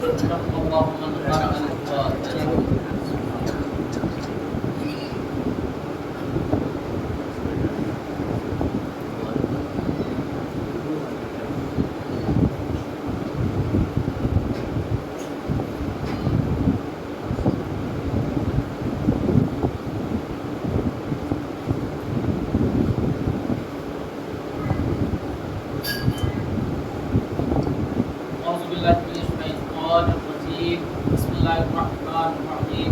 رب الله من قرأ الفاتحة. أعوذ بالله من الشيطان الرجيم. بسم الله الرحمن الرحيم.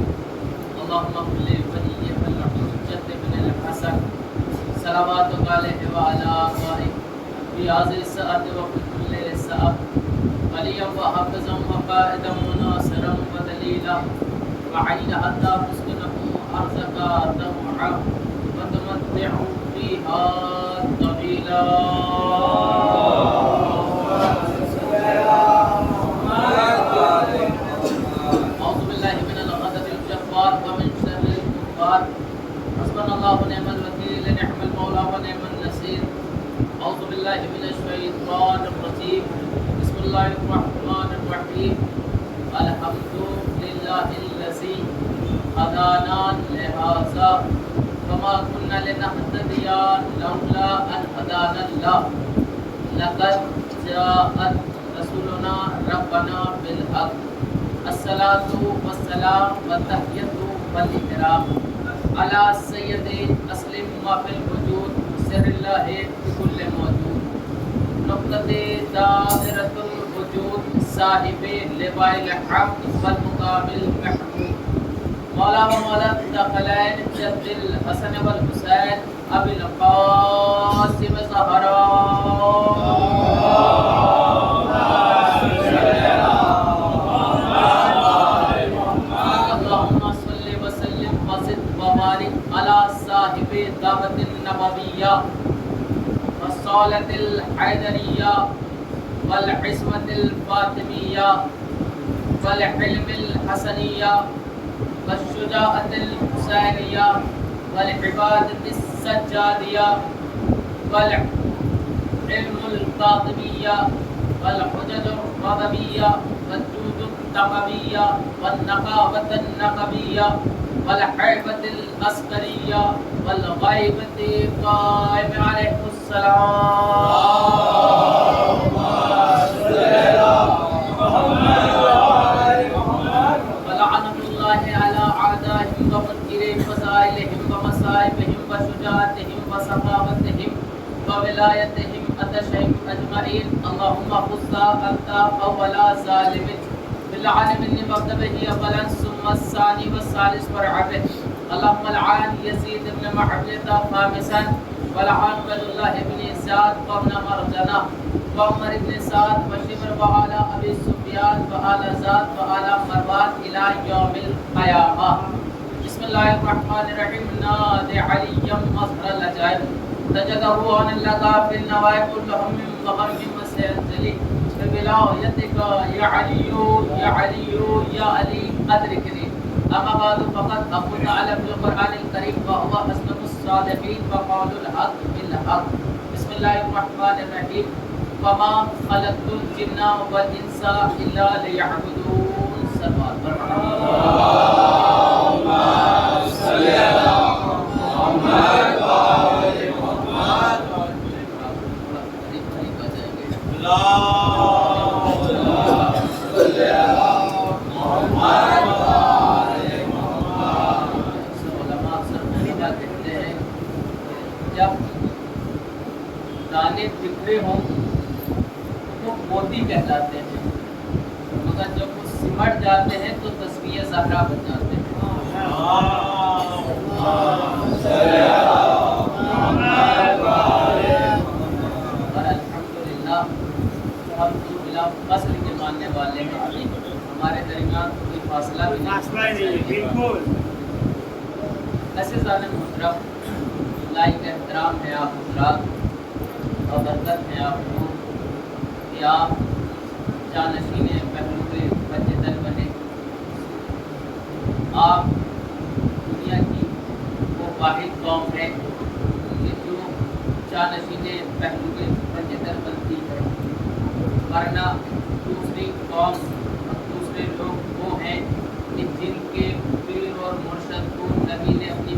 اللهم اغفر لولي الحجة بن الحسن صلواتك عليه وعلى آبائه في هذه الساعة وفي كل ساعة وليا وحافظا وقائدا وناصرا ودليلا وعينا حتى تسكنه أرضك طوعا وتمتع فيها طويلا. أعوذ بالله من الغضب الجبار ومن شر الكفار. حسبنا الله ونعم الوكيل نعم المولى ونعم النصير. أعوذ بالله من الشيطان الرجيم. بسم الله الرحمن الرحيم. الحمد لله الذي هدانا لهذا وما كنا لنهتدي لولا أن هدانا الله لقد جاءت رسولنا ربنا بالحق. الصلاة والسلام والتحية والإكرام على سید اسلم ما فی الوجود سر اللہ بكل موجود نقطۃ دائرۃ الوجود صاحب لواء الحق والمقام المحمود مولا و مولا الثقلین جد الحسن والحسین ابی القاسم زہرا. على صاحب دعوة النبوية والصولة الحيدرية والعصمة الفاطمية والحلم الحسنية والشجاعة الحسينية والعبادة السجادية والعلم الفاطمية والحجج الرضبية والجود التقوية والنقابة النقبية والحيبة العسكرية والغيبة قائم عليه السلام. ولعنة الله على أعدائهم ومنكر فسائلهم ومصائبهم وشجاعتهم وسخاوتهم وولايتهم أتشهم أجمعين. اللهم خذ أنت أول ظالم باللعن مني مكتبه أولا ثم الثاني والثالث فرعبه. اللهم العن يزيد بن معاوية خامسا ولعن عبد الله بن زياد وابن مرجنة وعمر بن سعد وشمر وآل أبي سفيان وآل زاد وآل مروان إلى يوم القيامة. بسم الله الرحمن الرحيم. نادي عليا مظهر العجائب تجده عن اللقاء في النوائب كلهم وغم وسينزلي بولايتك يا علي يا علي يا علي أدركني. أما بعد فقد أقول على القرآن الكريم وهو أصدق الصادقين وقول الحق بالحق. بسم الله الرحمن الرحيم. وما خلقت الجن والإنس إلا ليعبدون. صلوات اللهم صل على محمد وآل محمد. جب دانے بکھرے ہوں تو موتی کہلاتے ہیں، مگر جب وہ سمٹ جاتے ہیں تو تسبیح زہرا بن جاتے ہیں. اور الحمدللہ ہم تو بلا فصل کے ماننے والے ہیں، ہمارے درمیان کوئی فاصلہ بھی نہیں. بالکل ایسے زیادہ محترم لائق احترام ہے آپ حضرات اور برکت ہے آپ کو کہ آپ جانشین پہلو کے بچے دل بنے. آپ دنیا کی وہ واحد قوم ہے کہ جو جانشین پہلو کے بچے دل بنتی ہے، ورنہ دوسری قوم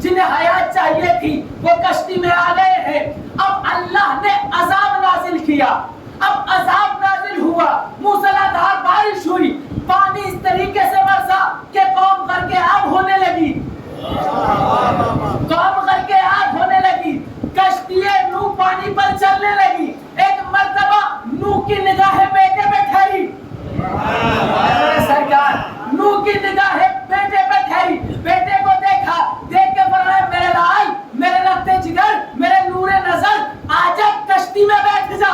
جنہیں حیات چاہیے تھی، وہ کشتی میں آ گئے ہیں. اب اللہ نے عذاب نازل کیا. اب عذاب نازل ہوا، موسلادھار بارش ہوئی، پانی اس طریقے سے برسا کہ قوم کر کے آگ ہونے لگی. قوم کر کے آگ ہونے لگی. کشتی نوح پانی پر چلنے لگی. ایک مرتبہ نوح کی نگاہیں بیٹے پہ ٹھہری. سرکار نوح کی نگاہیں بیٹے پہ ٹھہری. بیٹے کو دیکھا، دیکھ کے فرمایا میرے لال، میرے رخت جگر، میرے نور نظر، آجا کشتی میں بیٹھ جا.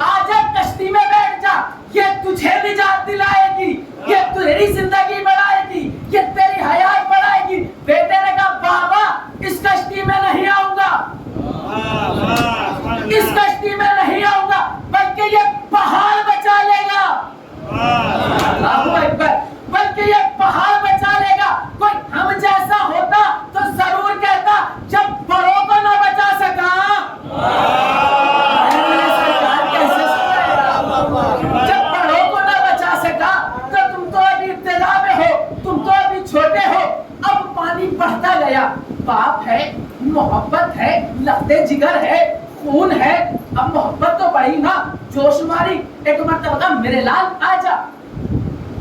آجا کشتی میں بیٹھ جا، یہ تجھے نجات دلائے گی، یہ تیری زندگی بڑھائے گی، یہ تیری حیات بڑھائے گی. بیٹے نے کہا بابا اس کشتی میں نہیں آؤں گا، اس کشتی میں نہیں آؤں گا، بلکہ یہ پہاڑ بچا لے گا. اللہ اکبر. بلکہ یہ پہاڑ بچا لے گا. کوئی ہم جیسا ہوتا تو ضرور کہتا جب بڑوں کو نہ بچا سکا. جب بڑوں کو نہ بچا سکا تو تم تو ابھی ابتدا میں ہو، تم تو ابھی چھوٹے ہو. اب پانی بڑھتا گیا. باپ ہے، محبت ہے، لفظ جگر ہے، خون ہے. اب محبت تو بڑھی نا، جوش ماری. ایک مرتبہ کہا میرے لال آ جا.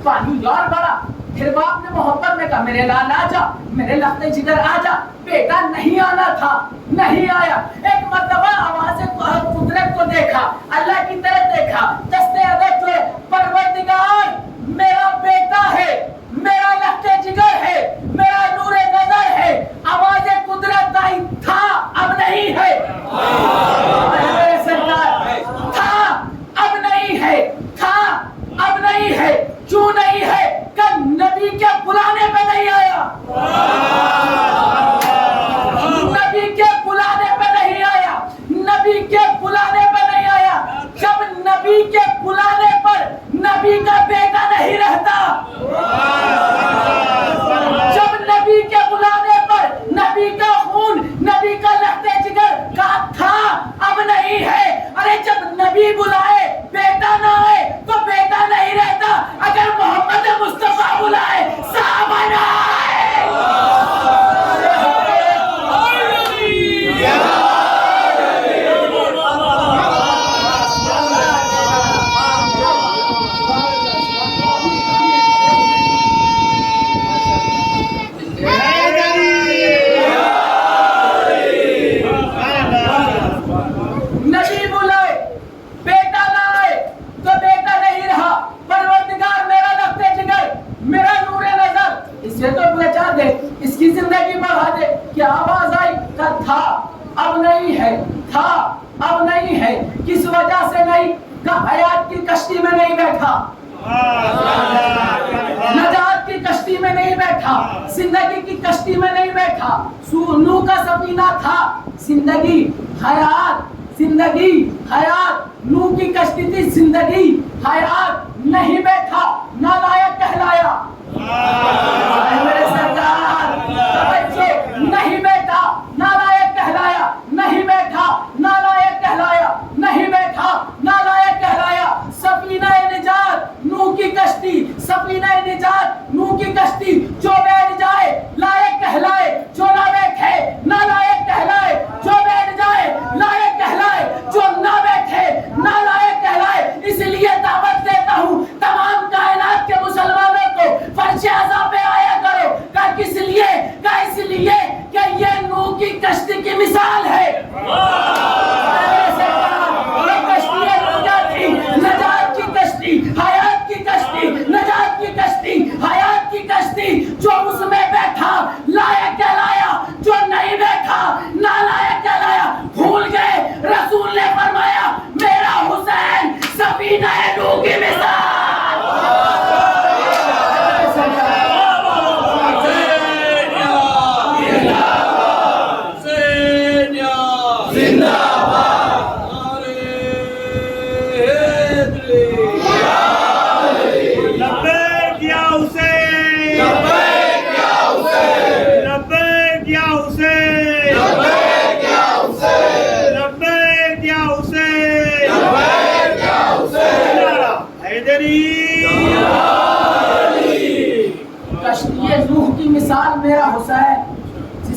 پانی اور بڑھا. پھر باپ نے محبت میں کہا میرے لال آ جا، میرے لفظ جگر آ جا. بیٹا نہیں آنا تھا، نہیں آیا. ایک مرتبہ آواز قدرت کو دیکھا، اللہ کی طرف دیکھا، دستے ادب جو پروردگار میرا بیٹا ہے، میرا لفظ جگر ہے، میرا نور نظر ہے. آواز قدرت آئی تھا، اب نہیں ہے. تھا اب نہیں ہے، تھا اب نہیں ہے. کیوں نہیں ہے؟ کہ نبی کے بلانے پہ نہیں آیا. نبی کے بلانے پہ نہیں آیا. نبی کے بلانے پہ نہیں آیا. جب نبی کے بلانے پر نبی کا بیٹا نہیں رہتا، جب نبی کے بلانے پر نبی کا خون، نبی کا لہتے جگر کا تھا اب نہیں ہے. ارے جب نبی بلائے بیٹا نہ آئے تو بیٹا نہیں رہتا. اگر محمد مصطفیٰ بلائے صحابہ نہ آئے. نبی بلائے بیٹا نہ آئے تو بیٹا نہیں رہا. پروردگار میرا لفظ جگر، میرا نور نظر، اسے تو بچا دے، اس کی زندگی بڑھا دے. کیا آواز آئی؟ تھا اب نہیں ہے، تھا اب نہیں ہے. کس وجہ سے نہیں؟ کہ حیات کی کشتی میں نہیں بیٹھا، نجات کی کشتی میں نہیں بیٹھا، زندگی کی کشتی میں نہیں بیٹھا. نوح کا سفینہ تھا، زندگی حیات، زندگی حیات. نوح کی کشتی تھی، زندگی حیات. نہیں بیٹھا، نالائق کہلایا. میرے سرکار توجہ، نہیں بیٹھا نالائق کہلایا. نہیں بیٹھا نالائق کہلایا. نہیں بیٹھا نالائق کہلایا. سفینہ نجات نوح کی کشتی، سفینہ نجات نوح کی کشتی. جو بیٹھ جائے لائق کہلائے، جو نہ بیٹھے نالائق کہلائے. جو بیٹھ جائے لائق کہلائے، جو نہ بیٹھے نالائق کہلائے. اس لیے دعوت دیتا ہوں تمام کائنات کے مسلمانوں کو، فرش اعضاء پہ آیا کرو. کس لیے؟ اس لیے کہ یہ نوح کی کشتی کی مثال ہے. نجات کی کشتی، حیات کی کشتی، نجات کی کشتی، حیات کی کشتی. جو اس میں بیٹھا لائق کہلایا، جو نہیں بیٹھا نالائق کہلایا. بھول گئے رسول نے فرمایا میرا حسین سفینہ نوح کی مثال. کشتی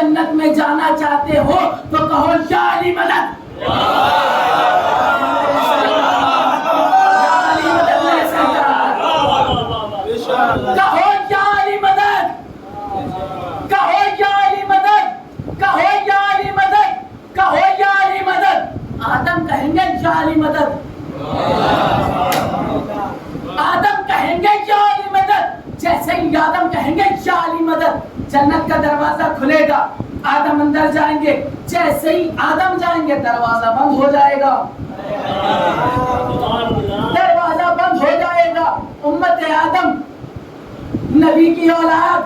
جنت میں جانا چاہتے ہو تو کہو یا علی مدد. کہو یا علی مدد, کہو یا علی مدد, کہو یا علی مدد, کہو یا علی مدد. آدم کہیں گے یا علی مدد, آدم کہیں گے یا علی مدد. جیسے ہی آدم کہیں گے یا علی مدد, جنت کا دروازہ کھلے گا, آدم اندر جائیں گے. جیسے ہی آدم جائیں گے دروازہ بند ہو جائے گا, دروازہ بند ہو جائے گا. امت آدم, نبی کی اولاد,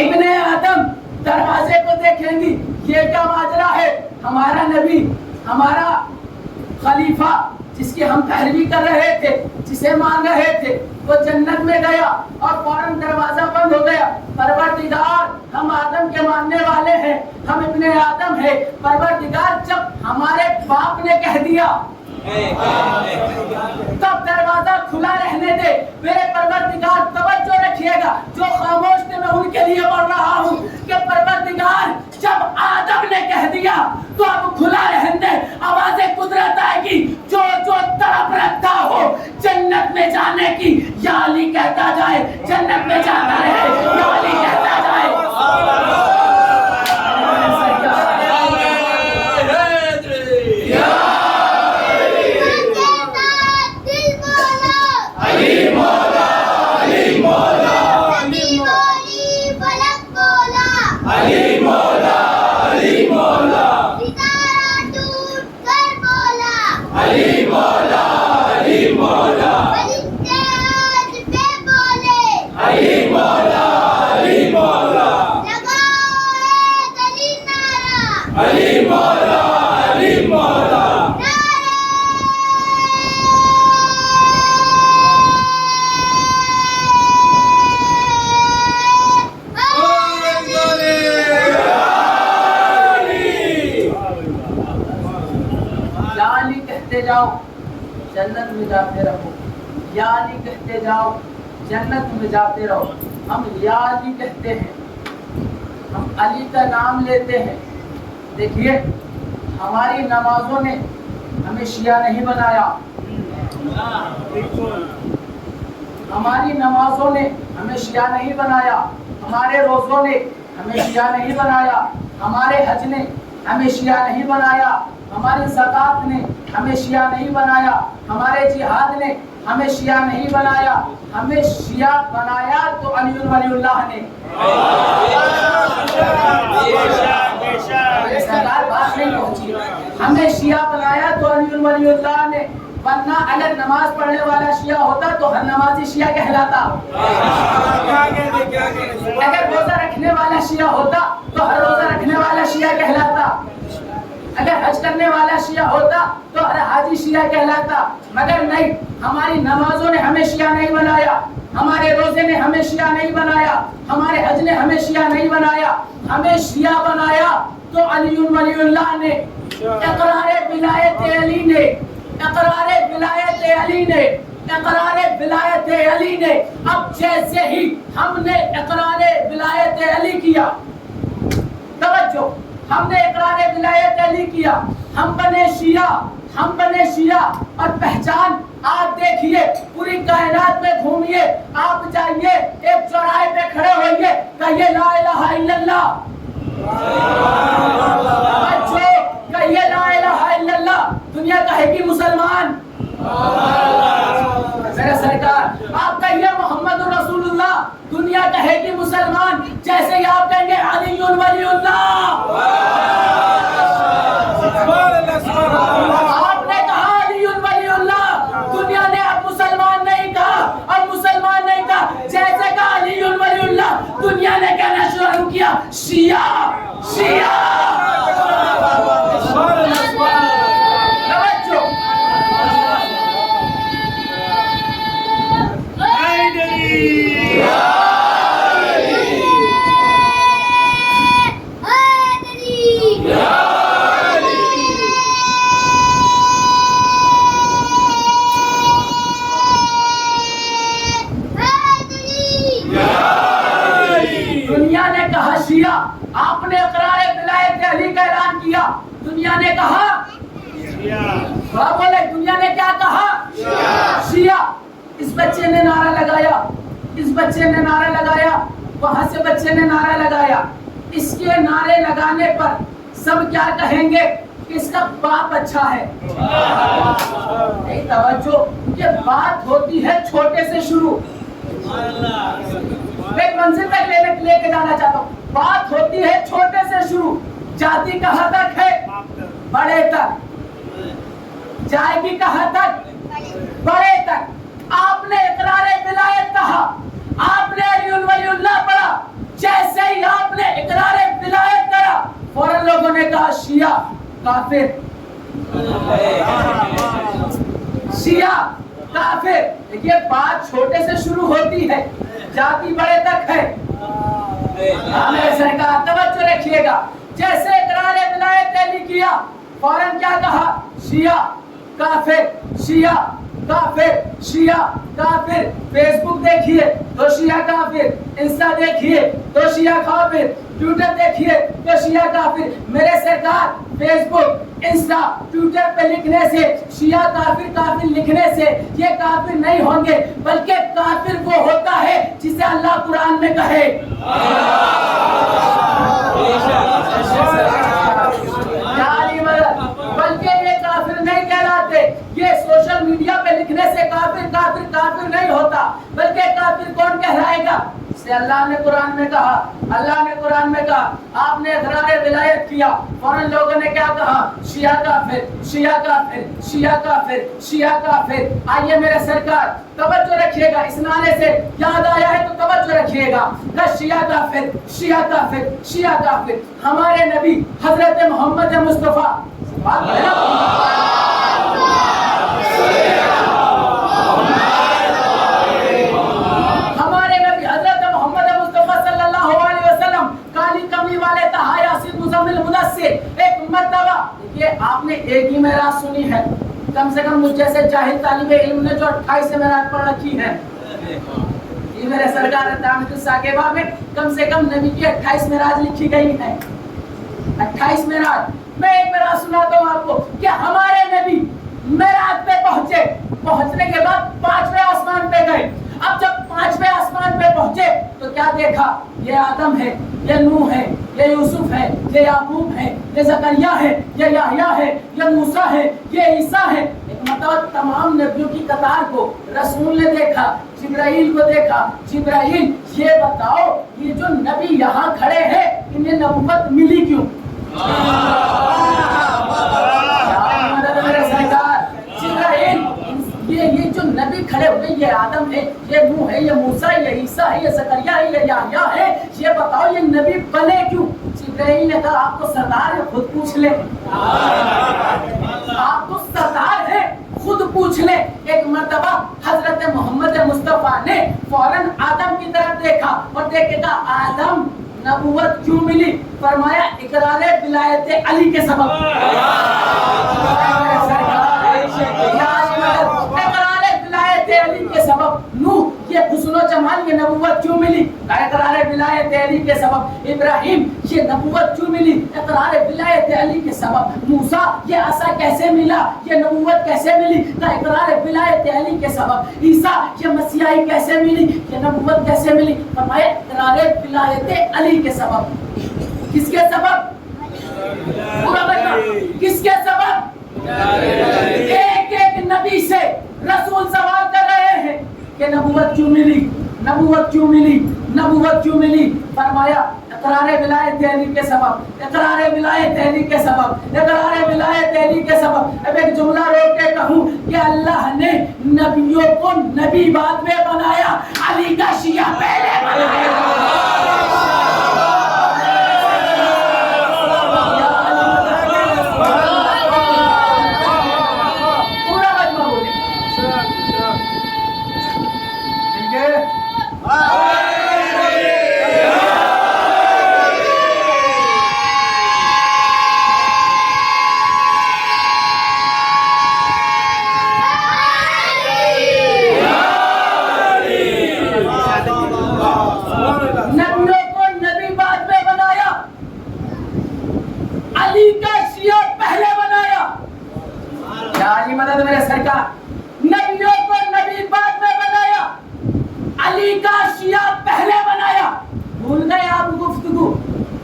ابن آدم دروازے کو دیکھیں گی, یہ کیا ماجرا ہے. ہمارا نبی, ہمارا خلیفہ جس کی ہم پیروی کر رہے تھے, جسے مان رہے تھے, وہ جنت میں گیا اور فوراً دروازہ بند ہو گیا. پروردگار ہم آدم کے ماننے والے ہیں, ہم ابن آدم ہیں. پروردگار جب ہمارے باپ نے کہہ دیا تب دروازہ کھلا رہنے دے. میرے پروردگار توجہ رکھیے گا, جو خاموش تھے میں ان کے لیے بول رہا ہوں کہ پروردگار جب آدم نے کہہ دیا تو اب کھلا رہنے دے. آواز قدرت آئے گی, جو جو تڑپ رکھتا ہو جنت میں جانے کی یا علی کہتا جائے, جنت میں جاتا رہے یا علی کہتا جائے. جاؤ جنت میں جاتے رہو, یا علی کہتے جاؤ جنت میں جاتے رہو. ہم یا علی کہتے ہیں, ہم علی کا نام لیتے ہیں. دیکھیے ہماری نمازوں نے ہمیں شیعہ نہیں بنایا, ہماری نمازوں نے ہمیں شیعہ نہیں بنایا, ہمارے روزوں نے ہمیں شیعہ نہیں بنایا, ہمارے حج نے ہمیں شیعہ نہیں بنایا, ہماری زکات نے ہمیں شیعہ نہیں بنایا, ہمارے جہاد نے ہمیں شیعہ نہیں بنایا. ہمیں شیعہ بنایا تو علی ولی اللہ نے. سرکار بات نہیں پہنچی. ہمیں شیعہ بنایا تو علی ولی اللہ نے, ورنہ اگر نماز پڑھنے والا شیعہ ہوتا تو ہر نمازی شیعہ کہلاتا. اگر روزہ رکھنے والا شیعہ ہوتا تو ہر روزہ رکھنے والا شیعہ کہلاتا. اگر حج کرنے والا شیعہ ہوتا تو ہر حاجی شیعہ کہلاتا. مگر نہیں, ہماری نمازوں نے ہمیں شیعہ نہیں بنایا, ہمارے روزے نے ہمیں شیعہ نہیں بنایا, ہمارے حج نے ہمیں شیعہ نہیں بنایا. ہمیں شیعہ بنایا تو علی ولی اللہ نے, اقرار ولایت علی نے, اقرار ولایت علی نے, اقرار ولایت علی نے. اب جیسے ہی ہم نے اقرار ولایت علی کیا, توجہ, ہم نے اقرار ولایت علی کیا, ہم بنے شیعہ, ہم بنے شیعہ. اور پہچان آپ دیکھیے, پوری کائنات میں گھومیے, آپ جائیے ایک چوراہے پہ کھڑے ہوئیے, کہیے لا الہ الا اللہ, بچوں کہیے لا الہ الا اللہ. دنیا کہے گی مسلمان. میرا سرکار آپ کہیے محمد رسول اللہ, دنیا کہے گی مسلمان. جیسے ہی آپ کہیں گے علی ولی اللہ, آپ نے کہا علی ولی اللہ, دنیا نے اب مسلمان نہیں کہا, اور مسلمان نہیں کہا. جیسے کہا علی ولی اللہ, دنیا نے کہنا شروع کیا شیعہ شیعہ. دنیا نے کہا بڑا بولے دنیا نے کیا کہا شیعہ. اس بچے نے نعرہ لگایا, اس بچے نے نعرہ لگایا, وہاں سے بچے نے نعرہ لگایا. اس کے نعرے لگانے پر سب کیا کہیں گے کہ اس کا باپ اچھا ہے. توجہ, یہ بات ہوتی ہے چھوٹے سے شروع. ایک منزل تک لے کے جانا چاہتا ہوں. بات ہوتی ہے چھوٹے سے شروع, جاتی کہاں تک ہے بڑے تک, جائے گی کہاں تک بڑے تک. آپ نے اقرار ولایت کہا, آپ نے علی ولی اللہ پڑھا, جیسے ہی آپ نے اقرار ولایت کرا فوراً لوگوں نے کہا شیعہ کافر, شیعہ کافر. یہ بات چھوٹے سے شروع ہوتی ہے, جاتی بڑے تک ہے. میرے سرکار توجہ رکھیے گا, جیسے اقرار ولایت نے کیا فوراً کیا کہا شیعہ کافر, شیعہ کافر, شیعہ کافر. فیس بک دیکھیے تو شیعہ کافر, انسٹا دیکھیے تو شیعہ کافر, ٹویٹر دیکھیے تو شیعہ کافر. میرے سرکار فیس بک, انسٹا, ٹویٹر پہ لکھنے سے, شیعہ کافر کافر لکھنے سے یہ کافر نہیں ہوں گے, بلکہ کافر وہ ہوتا ہے جسے اللہ قرآن میں کہے. بلکہ یہ کافر نہیں کہلاتے. یہ سوشل میڈیا پہ لکھنے سے کافر کافر کافر نہیں ہوتا, بلکہ کافر کون کہلائے گا سے اللہ نے قرآن میں کہا. اللہ نے قرآن میں کہا, آپ نے اقرار ولایت کیا فوراً لوگوں نے کیا کہا شیعہ کافر, شیعہ کافر, شیعہ کافر, شیعہ کافر. آئیے میرے سرکار توجہ رکھیے گا, اس نعرے سے یاد آیا ہے تو توجہ رکھیے گا. شیعہ کافر, شیعہ کافر, شیعہ کافر. ہمارے نبی حضرت محمد مصطفیٰ ایک مرتبہ, یہ آپ نے ایک ہی معراج سنی ہے, کم سے کم مجھ جیسے جاہل طالب علم نے جو 28 معراج پڑھ رکھی ہے. یہ میرے سرکار دامت الساقبہ میں کم سے کم نبی کی 28 معراج لکھی گئی ہے. 28 معراج. میں ایک معراج سناتا ہوں آپ کو کہ ہمارے نبی معراج پہ پہنچے, پہنچنے کے بعد 5ویں آسمان پہ گئے. اب جب 5ویں آسمان پہ پہنچے تو کیا دیکھا, یہ آدم ہے, یہ نوح ہے, یہ یوسف ہے, یہ یعقوب ہے, یہ زکریا ہے, یہ یحییٰ ہے, یہ موسیٰ ہے, یہ عیسیٰ ہے. ایک مرتبہ تمام نبیوں کی قطار کو رسول نے دیکھا, جبرائیل کو دیکھا. جبرائیل یہ بتاؤ یہ جو نبی یہاں کھڑے ہیں انہیں نبوت ملی کیوں؟ یہ جو نبی کھڑے ہوئے, یہ آدم ہے, یہ نوح ہے, یہ موسیٰ ہے, یہ عیسیٰ ہے, یہ زکریا ہے, یہ یحییٰ ہے, یہ بتاؤ یہ نبی بنے کیوں؟ جبرائیل نے کہا آپ کو سردار ہے خود پوچھ لیں, آپ کو سردار ہے خود پوچھ لیں. ایک مرتبہ حضرت محمد مصطفیٰ نے فوراً آدم کی طرف دیکھا اور دیکھے گا آدم نبوت کیوں ملی؟ فرمایا اقرار ولایت علی کے سبب. علی کے سبب. نوح یہ حسن و جمال, یہ نبوت کیوں ملی؟ اقرار ولایت علی کے سبب. ابراہیم یہ نبوت کیوں ملی؟ اقرار ولایت علی کے سبب. موسیٰ یہ عصا کیسے ملا, یہ نبوت کیسے ملی؟ اقرار ولایت علی کے سبب. عیسیٰ یہ مسیحائی کیسے ملی, یہ نبوت کیسے ملی؟ فرمایا اقرار ولایت علی کے سبب. کس کے سبب؟ پورا بتا, کس کے سبب؟ ایک ایک نبی سے رسول سوال کر رہے ہیں کہ نبوت کیوں ملی, نبوت کیوں ملی, نبوت کیوں ملی؟ فرمایا اقرار ولایت علی کے سبب, اقرار ولایت علی کے سبب, اقرار ولایت علی کے سبب. اب ایک جملہ روک کے کہوں کہ اللہ نے نبیوں کو نبی بعد میں بنایا, علی کا شیعہ پہلے بنایا. نبی محمد میرے سرکار. نبیوں کو نبی بعد میں بنایا, علی کا شیعہ پہلے بنایا. بھول گئے آپ گفتگو.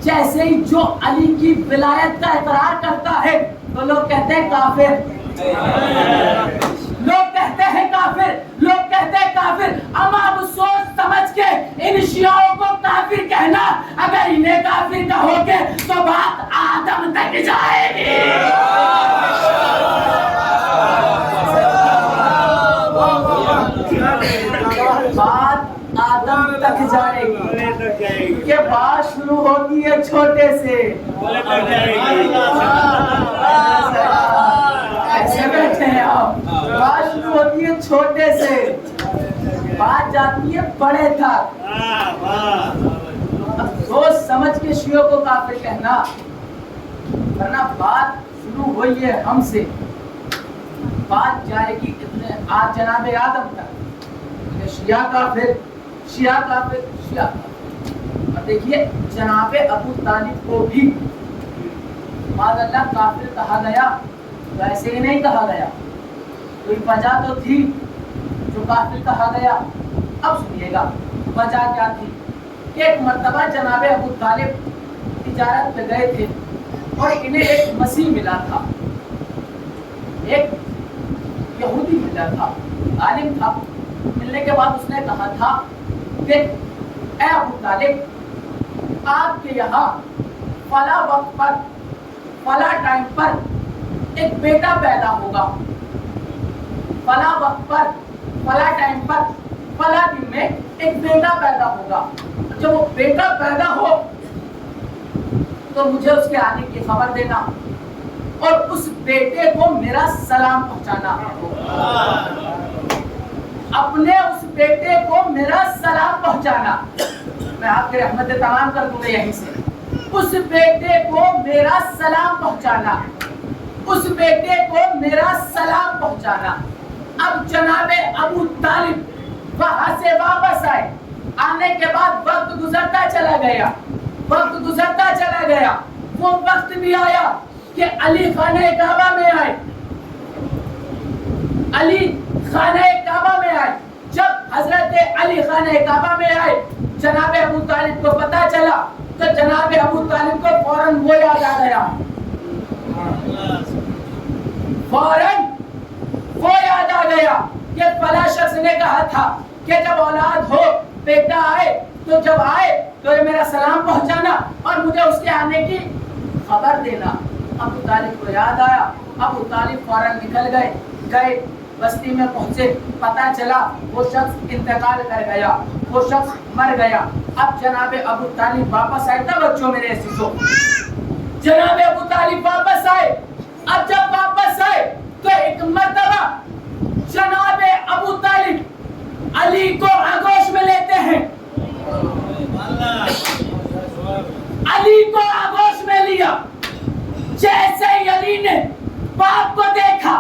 جیسے ہی جو علی کی ولایت کا اقرار کرتا ہے تو لوگ کہتے ہیں کافر, لوگ کہتے ہیں کافر, لوگ کہتے ہیں کافر. اب آپ سوچ سمجھ کے ان شیعوں کو کافر کہنا, اگر انہیں کافر کہو گے تو بات آدم تک جائے گی. بات آدم تک جائے گی کہ بات شروع ہوتی ہے چھوٹے سے. ایسے بیٹھے ہیں آپ, بات شروع ہوتی ہے چھوٹے سے, بات جاتی ہے بڑے تک. اب سوچ سمجھ کے شیعوں کو کافر کہنا, ورنہ بات شروع ہوئی ہے ہم سے, بات جائے گی اتنے آج جناب آدم تک. شیعہ کافر, شیعہ کافر, شیعہ کافر. اور دیکھیے جناب ابو طالب کو بھی معاذ اللہ کافر کہا گیا, ویسے ہی نہیں کہا گیا, کوئی وجہ تو تھی جو کافر کہا گیا. اب سنیے گا وجہ کیا تھی. ایک مرتبہ جناب ابو طالب تجارت پہ گئے تھے اور انہیں ایک مسیح ملا تھا, ایک یہودی ملا تھا, عالم تھا. ملنے کے بعد اس نے کہا تھا کہ اے ابو طالب, آپ کے یہاں فلاں وقت پر فلاں ٹائم پر ایک بیٹا پیدا ہوگا, فلاں وقت پر فلاں ٹائم پر فلاں دن میں ایک بیٹا پیدا ہوگا. جب وہ بیٹا پیدا ہو تو مجھے اس کے آنے کی خبر دینا اور اس بیٹے کو میرا سلام پہنچانا. اپنے اس بیٹے کو میرا سلام پہنچانا. میں آپ کی رحمت تمام کر دوں گا یہیں سے. اس بیٹے کو میرا سلام پہنچانا, اس بیٹے کو میرا سلام پہنچانا. اب جناب ابو طالب وہاں سے واپس آئے. آنے کے بعد وقت گزرتا چلا گیا, وقت گزرتا چلا گیا. وہ وقت بھی آیا کہ علی خانہ کعبہ میں آئے, علی خانہ کعبہ میں آئے. جب حضرت علی خانہ کعبہ میں آئے, جناب ابو طالب کو پتا چلا تو جناب ابو طالب کو فوراً وہ یاد آ گیا, فوراً وہ یاد آ گیا کہ فلاں شخص نے کہا تھا کہ جب اولاد ہو, بیٹا آئے, تو جب آئے تو میرا سلام پہنچانا اور مجھے اس کے آنے کی خبر دینا. ابو طالب کو یاد آیا. ابو طالب فوراً نکل گئے بستی میں پہنچے. پتا چلا وہ شخص انتقال کر گیا, وہ شخص مر گیا. اب جناب ابو طالب واپس آئے. تب بچوں میرے ایسی سو جناب ابو طالب واپس آئے. اب جب واپس آئے تو ایک مرتبہ جناب ابو طالب علی کو آغوش میں لیتے ہیں, علی کو آغوش میں لیا. جیسے ہی علی نے باپ کو دیکھا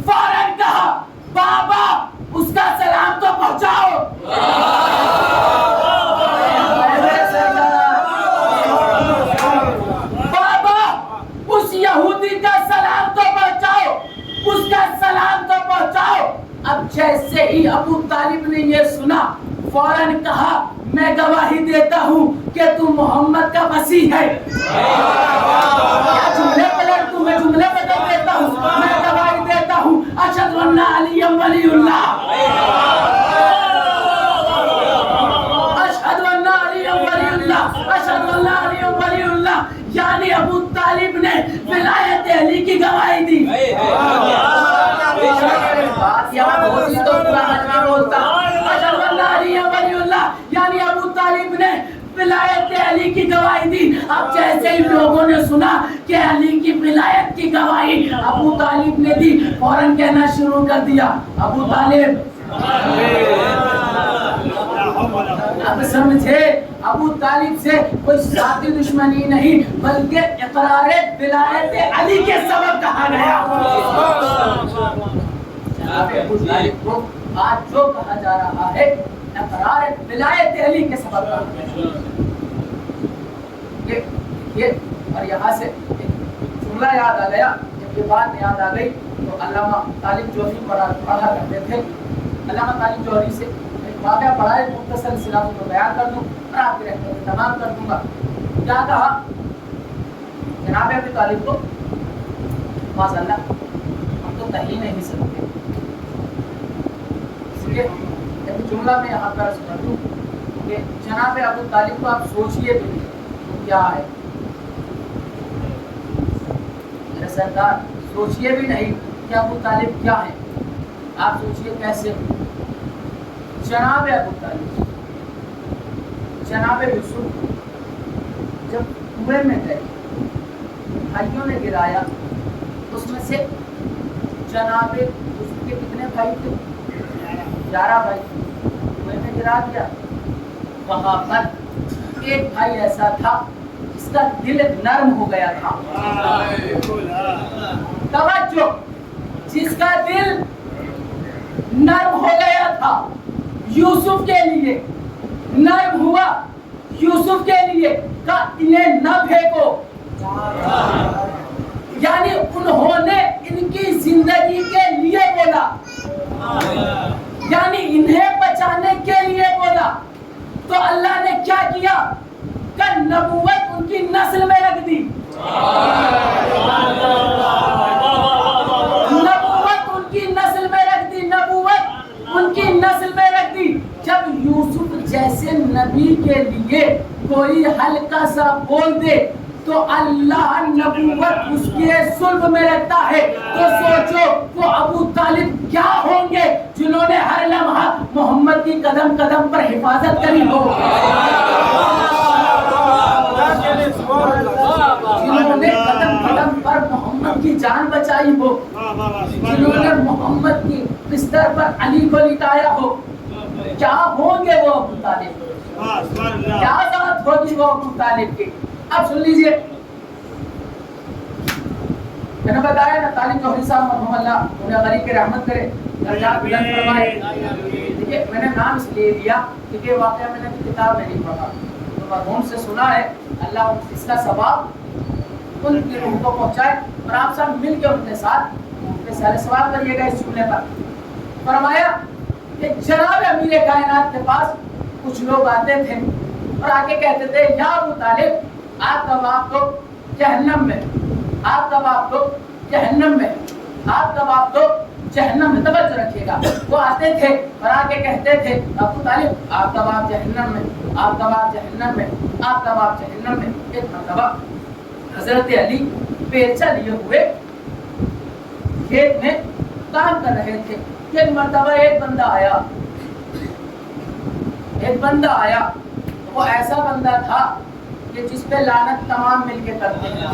فوراً کہا بابا اس کا سلام تو پہنچاؤ. بابا اس یہودی کا سلام تو پہنچاؤ, اس کا سلام تو پہنچاؤ. اب جیسے ہی ابو طالب نے یہ سنا فوراً کہا میں گواہی دیتا ہوں کہ تو محمد کا مسیح ہے. جملے پلٹ دوں, میں جملے بدل دیتا ہوں. میں گواہی دیتا ہوں اشہد ان علی ولی اللہ, اشہد ان علی ولی اللہ, اشہد ان علی ولی اللہ. یعنی ابو طالب نے ولایت علی کی گواہی دی. بات یہاں ہوتی تو پورا حجم بولتا. اشہد ان علی ولی اللہ یعنی ابو طالب نے ولایت علی کی گواہی دی. اب جیسے ہی لوگوں نے سنا کہ علی کی ولایت کی گواہی ابو طالب نے دی, فوراً کہنا شروع کر دیا ابو طالب. اب سمجھے ابو طالب سے کوئی ذاتی دشمنی نہیں بلکہ اقرار ولایت علی کے سبب کہا گیا. ابو طالب کو آج جو کہا جا رہا ہے اقرار ولایت علی کے سبب کہا گیا. اور یہاں سے ایک جملہ یاد آ گیا کہ یہ بات یاد آ گئی تو علامہ طالب جوہری پڑھا کرتے تھے. علامہ طالب جوہری سے ایک واقعہ پڑھا ہے، مختصر سلسلہ کو بیان کر دوں اور آپ کی رحمت سے تمام کر دوں گا. کیا کہا جناب ابی طالب کو، ماشاء اللہ ہم تو کہیں نہیں سکتے، اس لیے ایک جملہ میں یہاں پر سنا دوں کہ جناب ابو طالب کو آپ سوچئے بھی نہیں تو کیا ہے. میرے سردار سوچئے بھی نہیں کہ ابو طالب کیا ہے. آپ سوچئے کیسے جناب ابو طالب، جناب یوسف جب کنویں میں گئے بھائیوں نے گرایا، اس میں سے جناب یوسف کے کتنے بھائی تھے؟ 11 بھائی. کنویں میں گرا دیا. وہاں پر ایک بھائی ایسا تھا جس کا دل نرم ہو گیا تھا. توجہ، جس کا دل نرم ہو گیا تھا یوسف کے لیے، نرم ہوا یوسف کے لیے کہ انہیں نہ پھینکو. یعنی انہوں نے ان کی زندگی کے لیے بولا، یعنی انہیں بچانے کے لیے بولا. تو اللہ نے کیا کیا کہ نبوت ان کی نسل میں رکھ دی. نبوت ان کی نسل میں رکھ دی، نبوت ان کی نسل میں رکھ دی. جب یوسف جیسے نبی کے لیے کوئی ہلکا سا بول دے تو اللہ نبوت اس کے صلب میں رکھتا ہے. تو سوچو وہ ابو طالب کیا ہوں گے جنہوں نے ہر لمحہ محمد کی قدم قدم پر حفاظت کری ہو، جنہوں نے قدم قدم پر محمد کی جان بچائی ہو، جنہوں نے محمد کی بستر پر علی کو لٹایا ہو. کیا ہوں گے وہ ابو طالب، کیا ذات ہوگی وہ ابو طالب کی. اب سن لیجئے، میں نے بتایا نا طالب جوہری صاحب مرحوم اللہ انہیں غریب کی رحمت کرے، درجات بلند فرمائے. دیکھیے میں نے نام اس لیے لیا کیونکہ واقعہ میں نے کتاب میں نہیں پڑھا، تو مرحوم سے سنا ہے. اللہ اس کا ثواب ان کی روح کو پہنچائے اور آپ سب مل کے ان کے ساتھ سارے سوال کریے گا اس جملے پر. فرمایا کہ جناب امیر کائنات کے پاس کچھ لوگ آتے تھے اور آ کے کہتے تھے یا ابو طالب آپ کا باپ تو جہنم میں، آپ کا باپ تو جہنم میں، آپ کا باپ تو جہنم میں. توجہ رکھیے گا. وہ آتے تھے اور آ کے کہتے تھے ابو طالب آپ کا باپ جہنم میں، آپ کا باپ جہنم میں، آپ کا باپ جہنم میں. ایک مرتبہ حضرت علی پیرچا لیے ہوئے کھیت میں کام کر رہے تھے. ایک مرتبہ ایک بندہ آیا، وہ ایسا بندہ تھا کہ جس پہ لعنت تمام مل کے کرتے ہیں.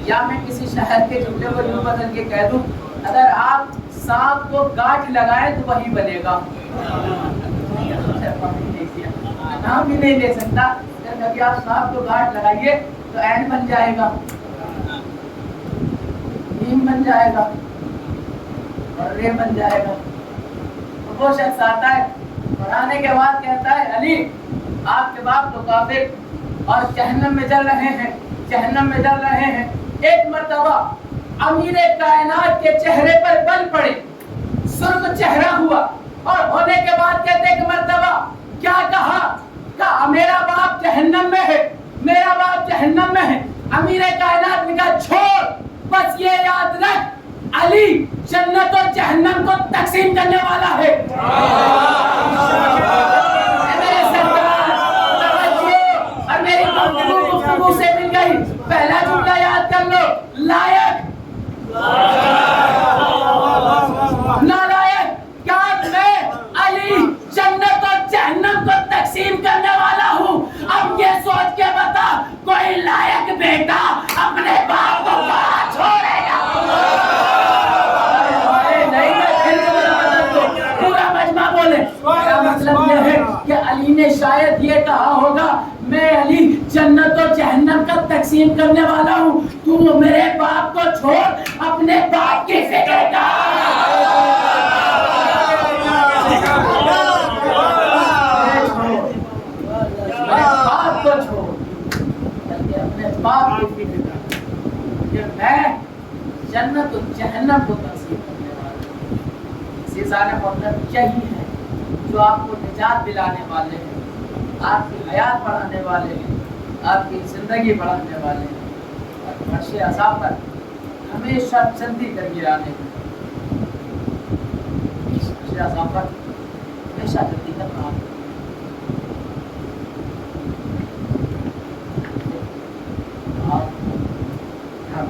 یا میں کسی شہر کے جملے کو یوں بدل کے کہہ دوں، اگر آپ سانپ کو گاٹھ لگائیں تو وہی بنے گا. نام بھی نہیں لے سکتا، کبھی آپ سانپ کو گاٹھ لگائیے تو عین بن جائے گا، نیم بن جائے گا اور رے بن جائے گا. وہ شخص آتا ہے اور آنے کے بعد کہتا ہے علی آپ کے باپ تو کافر اور جہنم میں جل رہے ہیں، جہنم میں جل رہے ہیں. ایک مرتبہ امیر کائنات کے چہرے پر بل پڑے، سرخ چہرہ ہوا اور ہونے کے بعد کہتے ایک مرتبہ کیا کہا کہ میرا باپ جہنم میں ہے، میرا باپ جہنم میں ہے. امیر کائنات نے کہا چھوڑ، بس یہ یاد رکھ علی جنت و جہنم کو تقسیم کرنے والا ہے. میرے سرکار توجہ، اور میری گفتگو سے مل گئی. پہلا جملہ یاد کر لو، لائق نالائق. کیا میں علی جنت و جہنم کو تقسیم کرنے والا ہوں؟ اب یہ سوچ کے بتا کوئی لائق بیٹا اپنے باپ کو کہاں چھوڑے گا؟ مطلب یہ ہے کہ علی نے شاید یہ کہا ہوگا میں علی جنت و جہنم کا تقسیم کرنے والا ہوں، تو میرے باپ کو چھوڑ اپنے باپ کی فکر کر. باپ کو چھوڑ اپنے باپ آپ کی فکر کہ میں جنت و جہنم کو تقسیم کرنے والا ہوں. سیزان مطلب یہی ہے جو آپ کو نجات دلانے والے ہیں, آپ کی حیات بڑھانے والے ہیں, آپ کی زندگی بڑھانے والے ہیں, اور فرش عذاب پر ہمیشہ جلدی کر گرانے ہیں. فرش عذاب پر ہمیشہ جلدی کر رہا ہے. ہم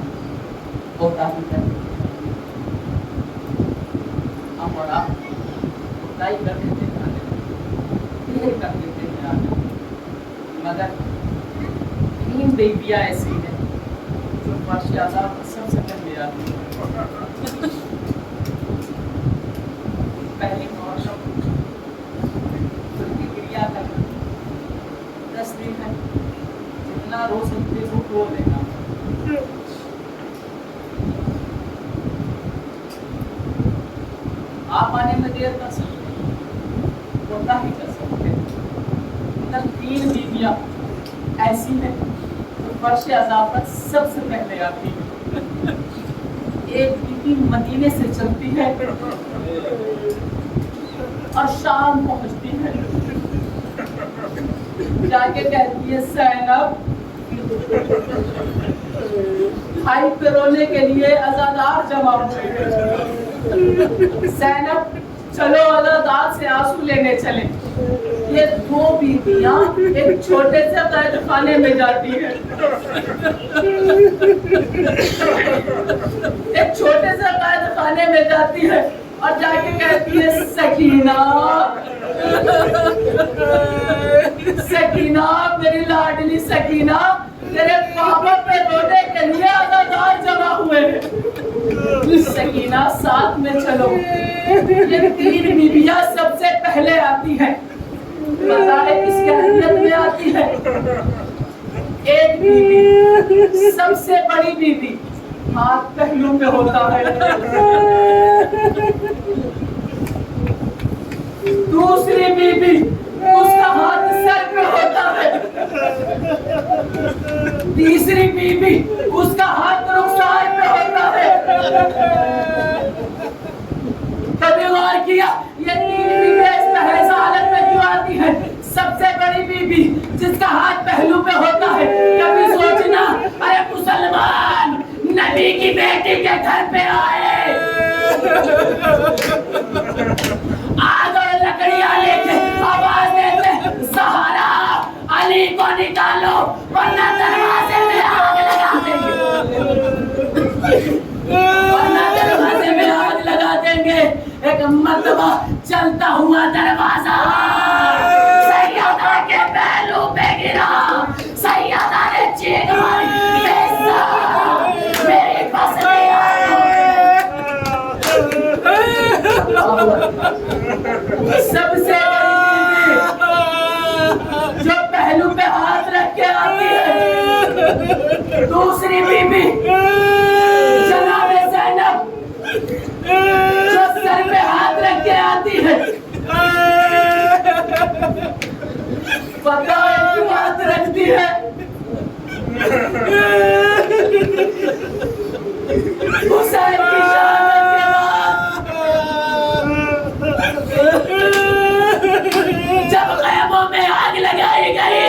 اور آپ خدائی کر دیتے ہیں, کر دیتے ہیں, مگر 3 بیویاں ایسی ہیں جو فرش عذاب پر سب سے پہلے آتی ہیں. پہلی معاشرت کریا کرنا 10 دن ہے, جتنا رو سکتے ہو رو لینا. آپ آنے میں دیر کر سکتے ہیں, ہوتا ہی کر سکتے ہیں. 3 بیویاں ایسی ہیں جو فرش عذاب پر سب سے پہلے آتی ہیں. ایک بیوی مدینے سے چلتی ہے اور شام پہنچتی ہے, جا کے کہتی ہے زینب بھائی پہ رونے کے لیے عزادار جمع ہوئے, زینب چلو عزادار سے آنسو لینے چلے. یہ 2 بیویاں ایک چھوٹے سے قید خانے میں جاتی ہیں, ایک چھوٹے سے قید خانے میں جاتی ہے اور جا کے کہتی ہے سکینہ سکینہ میری لاڈلی سکینہ, تیرے پاپا پہ رونے کے لیے عزادار جمع ہوئے ہیں, سکینہ ساتھ میں چلو. یہ 3 بیویاں سب سے پہلے آتی ہیں. بتائے کس کی اہمیت میں آتی ہے؟ ایک بیوی, سب سے بڑی بیوی, ہاتھ پہلو پہ ہوتا ہے. دوسری بیوی, اس کا ہاتھ سر پہ ہوتا ہے. تیسری بیوی, اس کا ہاتھ رخسار پہ ہوتا ہے. کبھی غور کیا یہ 3 بیوی اس پہلے حالت میں کیوں آتی ہے؟ سب سے بڑی بیوی جس کا ہاتھ پہلو پہ ہوتا ہے, کبھی سوچنا ارے مسلمان نبی کی بیٹی کے گھر پہ آئے, آگ اور لکڑیاں لے کے آواز دیتے سہارا علی کو نکالو ورنہ دروازے میں آگ لگا دیں گے, ورنہ دروازے میں آگ لگا دیں گے. ایک مرتبہ چلتا ہوا دروازہ سیدہ کے پہلو پہ گرا, سیدہ نے چیخ ماری میری پسلی سب سے بڑی جو پہلو پہ ہاتھ رکھ کے آتی ہے. دوسری بیوی جناب زینب جو سر پہ ہاتھ رکھ کے آتی ہے. پتہ ہے کیوں ہاتھ رکھتی ہے؟ حسین کی شہادت کے بعد جب خیموں میں آگ لگائی گئی,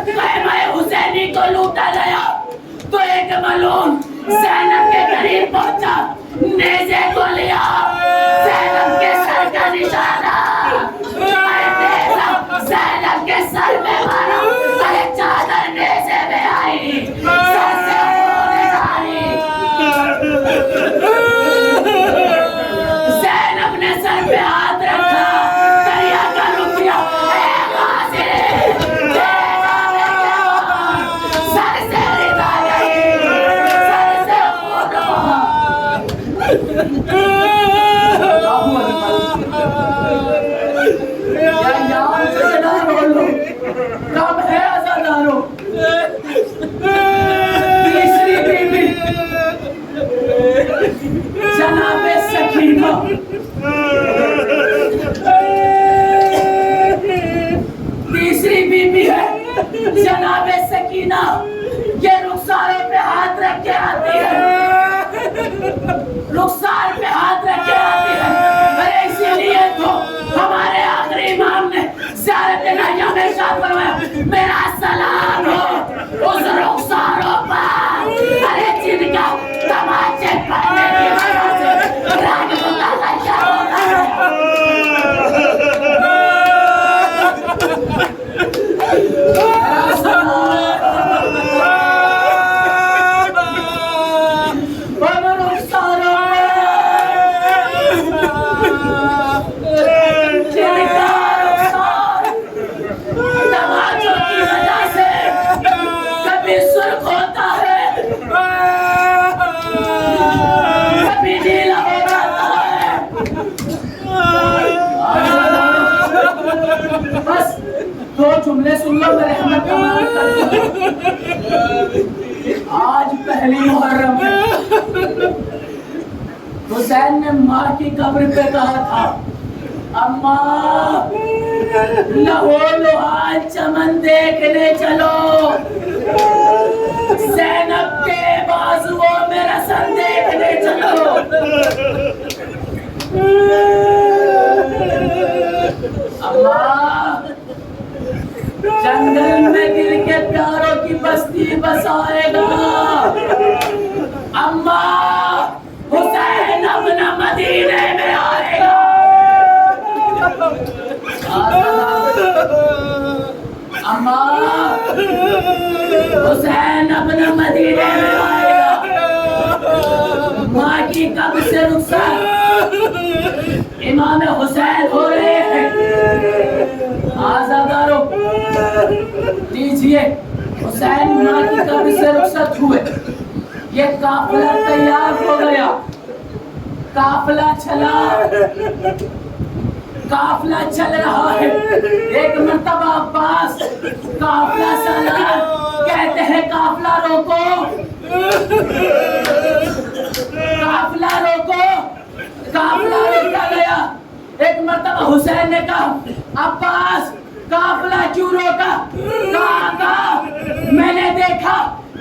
خیمہ حسینی کو لوٹا گیا, تو ایک ملعون زینب کے قریب پہنچا, نیزے کو لیا, زینب کے سر کا نشانہ زینب کے سر میں مارا, ارے چادر نیزے میں آئی, سر سے خون ڈالی. زینب نے سر پہ ہاتھ رکھا, دریا کا رک گیا, اے غازی سر سے ردا گئی, سر سے خون بہا. جملے سن لو میں رحمت کا بیان کرتا ہوں. آج پہلی محرم ہے. حسین نے ماں کی قبر پہ کہا تھا اماں لہو لوہان چمن دیکھنے چلو, زینب کے بازوؤں میں رسن دیکھنے چلو. اماں جنگل میں گر کے پیاروں کی بستی بسائے گا. اماں حسین اپنا مدینے میں آئے گا. اماں حسین اپنا مدینے میں آئے گا. ماں کی قبر سے رخصت امام حسین ہو رہے ہیں. آزادارو دیجئے, حسین ماں کی قبر سے رخصت ہوئے. یہ قافلہ تیار ہو گیا. قافلہ چل رہا ہے. ایک مرتبہ عباس قافلہ چلا, کہتے ہیں قافلہ روکو, قافلہ روکو. قافلہ روکا گیا. ایک مرتبہ حسین نے کہا عباس قافلہ کیوں روکا؟ کہا میں نے دیکھا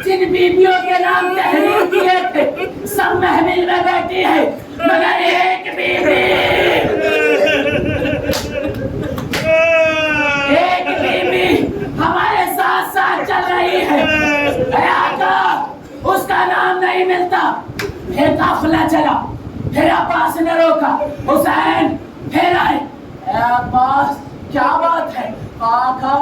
جن بیویوں کے نام تحریر کیے تھے سب محمل میں بیٹھی ہے, مگر ایک بیوی ہمارے ساتھ ساتھ چل رہی ہے. اے آقا اس کا نام نہیں ملتا. پھر قافلہ چلا, پھر عباس نے روکا, حسین پھر آئے. اے عباس کیا بات ہے؟ آقا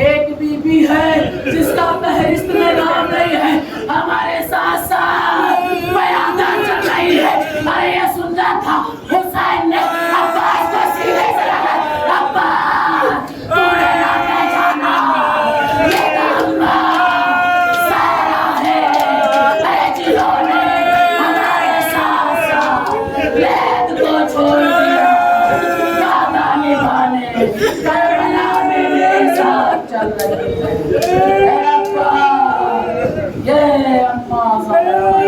ایک بی بی ہے جس کا فہرست میں نام نہیں ہے, ہمارے ساتھ ساتھ پیادہ چل رہی ہے. ارے یہ سن رہا تھا. حسین نے عباس کو سینے سے لگا, عباس تو نے نہ پہچانا, یہ نامہ سارا ہے. اے جنہوں نے ہمارے ساتھ ساتھ لید کو چھوڑ دیا, وعدہ نبھانے کربلا میں میرے ساتھ چل رہی ہے. اے عباس یہ اماں زمان